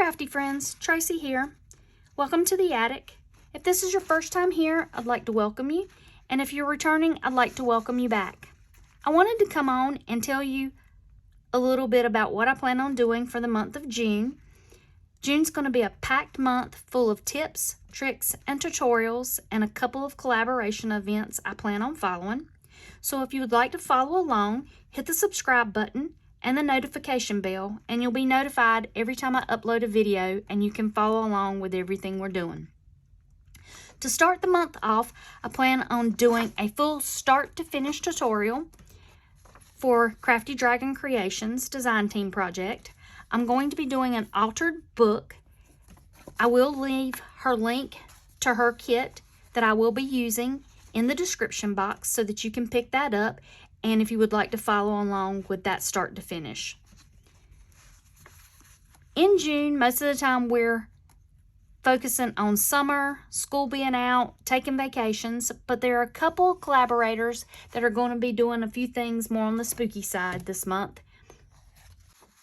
crafty friends, Tracy here. Welcome to the attic. If this is your first time here, I'd like to welcome you. And if you're returning, I'd like to welcome you back. I wanted to come on and tell you a little bit about what I plan on doing for the month of June. June's going to be a packed month full of tips, tricks, and tutorials, and a couple of collaboration events I plan on following. So if you would like to follow along, hit the subscribe button and the notification bell, and you'll be notified every time I upload a video, and you can follow along with everything we're doing. To start the month off, I plan on doing a full start to finish tutorial for Crafty Dragon Creations design team project. I'm going to be doing an altered book. I will leave her link to her kit that I will be using in the description box so that you can pick that up, and if you would like to follow along with that start to finish. In June, most of the time we're focusing on summer, school being out, taking vacations, but there are a couple of collaborators that are going to be doing a few things more on the spooky side this month.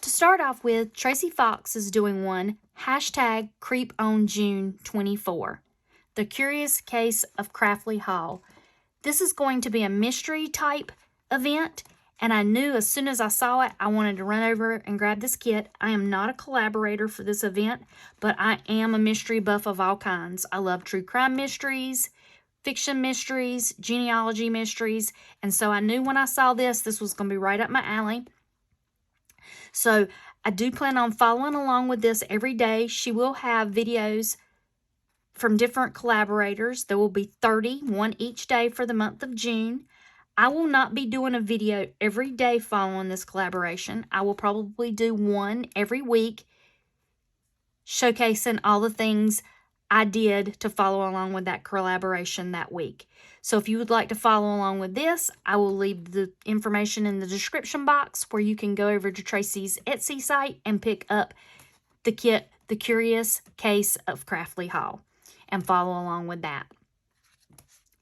To start off with, Tracie Fox is doing one, #CreepOnJune24, The Curious Case of Crafty Hall. This is going to be a mystery type event, and I knew as soon as I saw it, I wanted to run over and grab this kit. I am not a collaborator for this event, but I am a mystery buff of all kinds. I love true crime mysteries, fiction mysteries, genealogy mysteries, and so I knew when I saw this was going to be right up my alley. So I do plan on following along with this every day. She will have videos from different collaborators. There will be 30, one each day for the month of June. I will not be doing a video every day following this collaboration. I will probably do one every week showcasing all the things I did to follow along with that collaboration that week. So if you would like to follow along with this, I will leave the information in the description box where you can go over to Tracie's Etsy site and pick up the kit, The Curious Case of Crafty Hall, and follow along with that.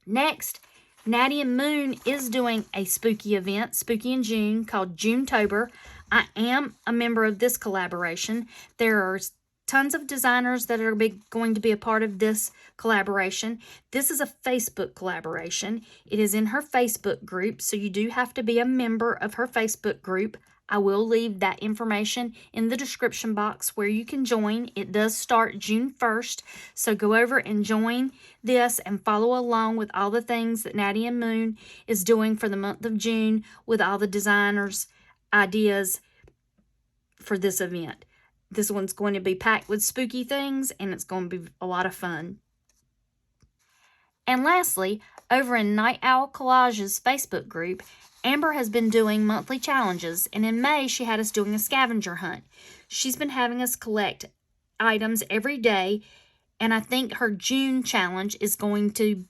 Next, Natty and Moon is doing a spooky event, spooky in June, called JUNETOBER. I am a member of this collaboration. There are tons of designers that are going to be a part of this collaboration. This is a Facebook collaboration. It is in her Facebook group, so you do have to be a member of her Facebook group. I will leave that information in the description box where you can join. It does start June 1st, so go over and join this and follow along with all the things that Natty and Moon is doing for the month of June with all the designers' ideas for this event. This one's going to be packed with spooky things, and it's going to be a lot of fun. And lastly, over in Night Owl Collage's Facebook group, Amber has been doing monthly challenges, and in May she had us doing a scavenger hunt. She's been having us collect items every day, and I think her June challenge is going to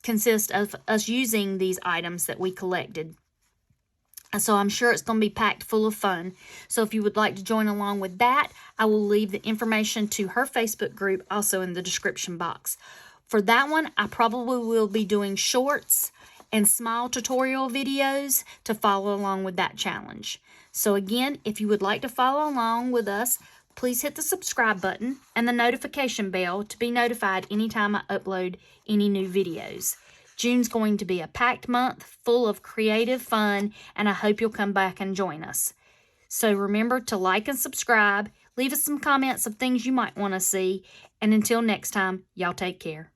consist of us using these items that we collected. So I'm sure it's going to be packed full of fun. So if you would like to join along with that, I will leave the information to her Facebook group also in the description box. For that one, I probably will be doing shorts and small tutorial videos to follow along with that challenge. So again, if you would like to follow along with us, please hit the subscribe button and the notification bell to be notified anytime I upload any new videos. June's going to be a packed month full of creative fun, and I hope you'll come back and join us. So remember to like and subscribe, leave us some comments of things you might want to see, and until next time, y'all take care.